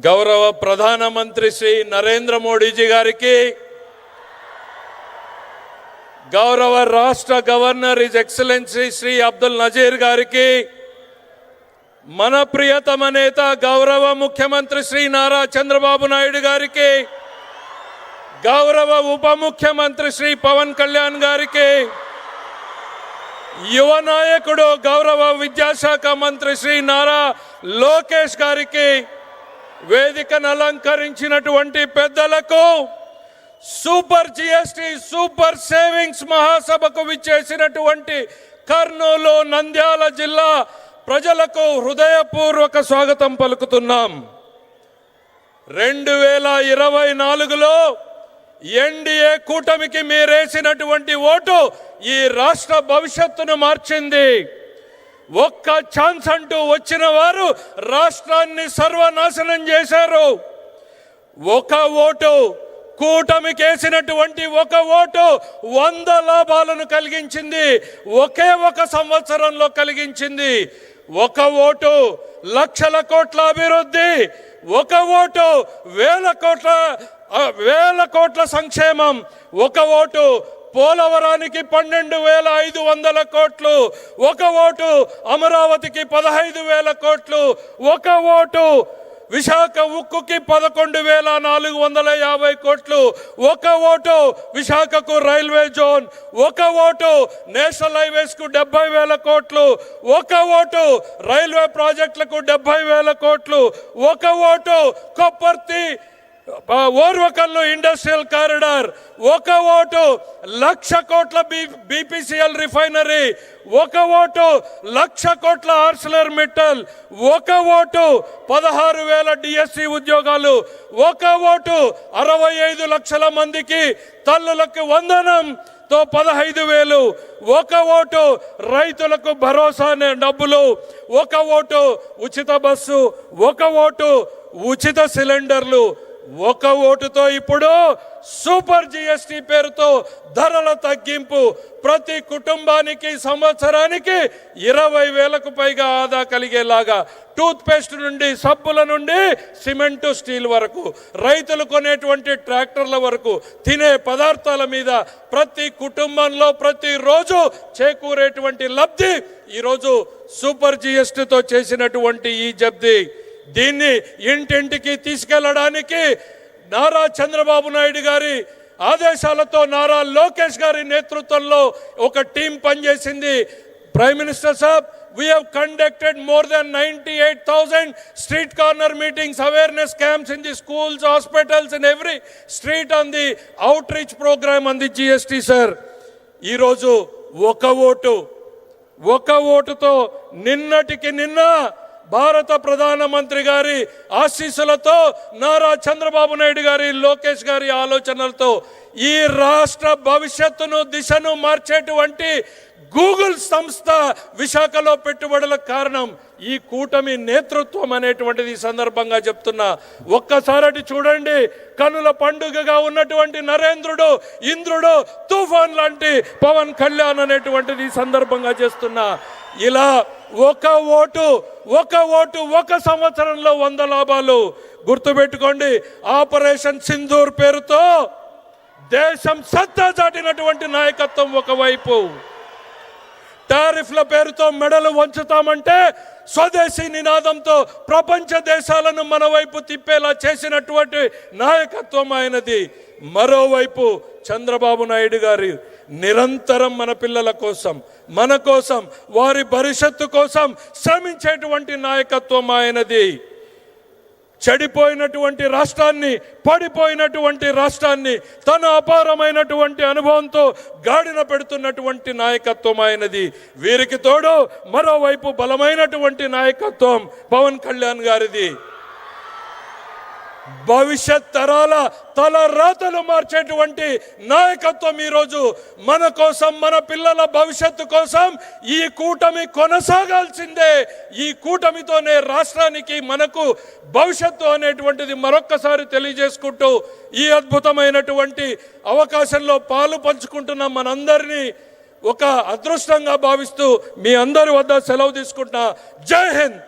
గౌరవ ప్రధానమంత్రి శ్రీ నరేంద్ర మోడీజీ గారికి, గౌరవ రాష్ట్ర governor his excellency Shri Abdul Nazeer గారికి, మన ప్రియతమ నేత గౌరవ ముఖ్యమంత్రి శ్రీ నారా చంద్రబాబు నాయుడు గారికి, గౌరవ ఉప ముఖ్యమంత్రి శ్రీ పవన్ కళ్యాణ్ గారికి, యువ నాయకుడు గౌరవ విద్యాశాఖ మంత్రి శ్రీ నారా లోకేష్ గారికి, వేదికను అలంకరించినటువంటి పెద్దలకు, సూపర్ జిఎస్టి సూపర్ సేవింగ్స్ మహాసభకు విచ్చేసినటువంటి కర్నూలు నంద్యాల జిల్లా ప్రజలకు హృదయపూర్వక స్వాగతం పలుకుతున్నాం. 2024లో ఎన్డీఏ కూటమికి మీరేసినటువంటి ఓటు ఈ రాష్ట్ర భవిష్యత్తును మార్చింది. ఒక్క ఛాన్స్ అంటూ వచ్చిన వారు రాష్ట్రాన్ని సర్వనాశనం చేశారు. ఒక ఓటు, కూటమికి వేసినటువంటి ఒక ఓటు 100 లాభాలను కలిగించింది. ఒకే ఒక సంవత్సరంలో కలిగించింది. ఒక ఓటు లక్షల కోట్ల అభివృద్ధి, ఒక ఓటు వేల కోట్ల సంక్షేమం, ఒక ఓటు పోలవరానికి 12,500 కోట్లు, ఒక ఓటు అమరావతికి 15,000 కోట్లు, ఒక ఓటు విశాఖ ఉక్కుకి 11,450 కోట్లు, ఒక ఓటు విశాఖకు రైల్వే జోన్, ఒక ఓటు నేషనల్ హైవేస్ కు 70,000 కోట్లు, ఒక ఓటు రైల్వే ప్రాజెక్టులకు 70,000 కోట్లు, ఒక ఓటు కొప్పర్తి ఓర్వకల్లు ఇండస్ట్రియల్ కారిడార్, ఒక ఓటు 1,00,000 కోట్ల బీపీసీఎల్ రిఫైనరీ, ఒక ఓటు 1,00,000 కోట్ల ఆర్సిలర్ మిట్టల్, ఒక ఓటు 16,000 డిఎస్సి ఉద్యోగాలు, ఒక ఓటు 65 లక్షల మందికి తల్లులకు వందనంతో 15,000, ఒక ఓటు రైతులకు భరోసా డబ్బులు, ఒక ఓటు ఉచిత బస్సు, ఒక ఓటు ఉచిత సిలిండర్లు, ఒక ఓటుతో ఇప్పుడు సూపర్ జిఎస్టి పేరుతో ధరల తగ్గింపు, ప్రతి కుటుంబానికి సంవత్సరానికి 20,000కు పైగా ఆదా కలిగేలాగా, టూత్ పేస్ట్ నుండి సబ్బుల నుండి సిమెంటు స్టీల్ వరకు, రైతులు కొనేటువంటి ట్రాక్టర్ల వరకు, తినే పదార్థాల మీద ప్రతి కుటుంబంలో ప్రతిరోజు చేకూరేటువంటి లబ్ధి ఈరోజు సూపర్ జిఎస్టితో చేసినటువంటి ఈ జబ్ది. దీన్ని ఇంటింటికి తీసుకెళ్లడానికి నారా చంద్రబాబు నాయుడు గారి ఆదేశాలతో నారా లోకేష్ గారి నేతృత్వంలో ఒక టీం పనిచేసింది. Prime minister Saab, we have conducted more than 98,000 street corner meetings, awareness camps in the schools, hospitals, in every street on the outreach program on the GST, sir. ఈరోజు ఒక ఓటుతో నిన్నటికి నిన్న భారత ప్రధానమంత్రి గారి ఆశీస్సులతో, నారా చంద్రబాబు నాయుడు గారి, లోకేష్ గారి ఆలోచనలతో ఈ రాష్ట్ర భవిష్యత్తును దిశను మార్చేటువంటి గూగుల్ సంస్థ విశాఖలో పెట్టుబడులకు కారణం ఈ కూటమి నేతృత్వం అనేటువంటిది ఈ సందర్భంగా చెప్తున్నా. ఒక్కసారి చూడండి, కనుల పండుగగా ఉన్నటువంటి నరేంద్రుడు, ఇంద్రుడు, తుఫాన్ లాంటి పవన్ కళ్యాణ్ అనేటువంటిది ఈ సందర్భంగా చేస్తున్నా. ఇలా ఒక ఓటు ఒక సంవత్సరంలో 100 లాభాలు. గుర్తుపెట్టుకోండి, ఆపరేషన్ సింధూర్ పేరుతో దేశం సత్తా చాటినటువంటి నాయకత్వం ఒకవైపు, టారిఫ్ల పేరుతో మెడలు వంచుతామంటే స్వదేశీ నినాదంతో ప్రపంచ దేశాలను మన వైపు తిప్పేలా చేసినటువంటి నాయకత్వం ఆయనది. మరోవైపు చంద్రబాబు నాయుడు గారి నిరంతరం మన పిల్లల కోసం, మన కోసం, వారి భవిష్యత్తు కోసం శ్రమించేటువంటి నాయకత్వం ఆయనది. చెడిపోయినటువంటి రాష్ట్రాన్ని, పడిపోయినటువంటి రాష్ట్రాన్ని తన అపారమైనటువంటి అనుభవంతో గాడిన పెడుతున్నటువంటి నాయకత్వం ఆయనది. వీరికి తోడు మరోవైపు బలమైనటువంటి నాయకత్వం పవన్ కళ్యాణ్ గారిది. భవిష్యత్ తరాల తల రాతలు మార్చేటువంటి నాయకత్వం ఈరోజు మన కోసం, మన పిల్లల భవిష్యత్తు కోసం ఈ కూటమి కొనసాగాల్సిందే. ఈ కూటమితోనే రాష్ట్రానికి, మనకు భవిష్యత్తు అనేటువంటిది మరొక్కసారి తెలియజేసుకుంటూ ఈ అద్భుతమైనటువంటి అవకాశంలో పాలు పంచుకుంటున్న మనందరినీ ఒక అదృష్టంగా భావిస్తూ మీ అందరి వద్ద సెలవు తీసుకుంటున్నా. జై హింద్.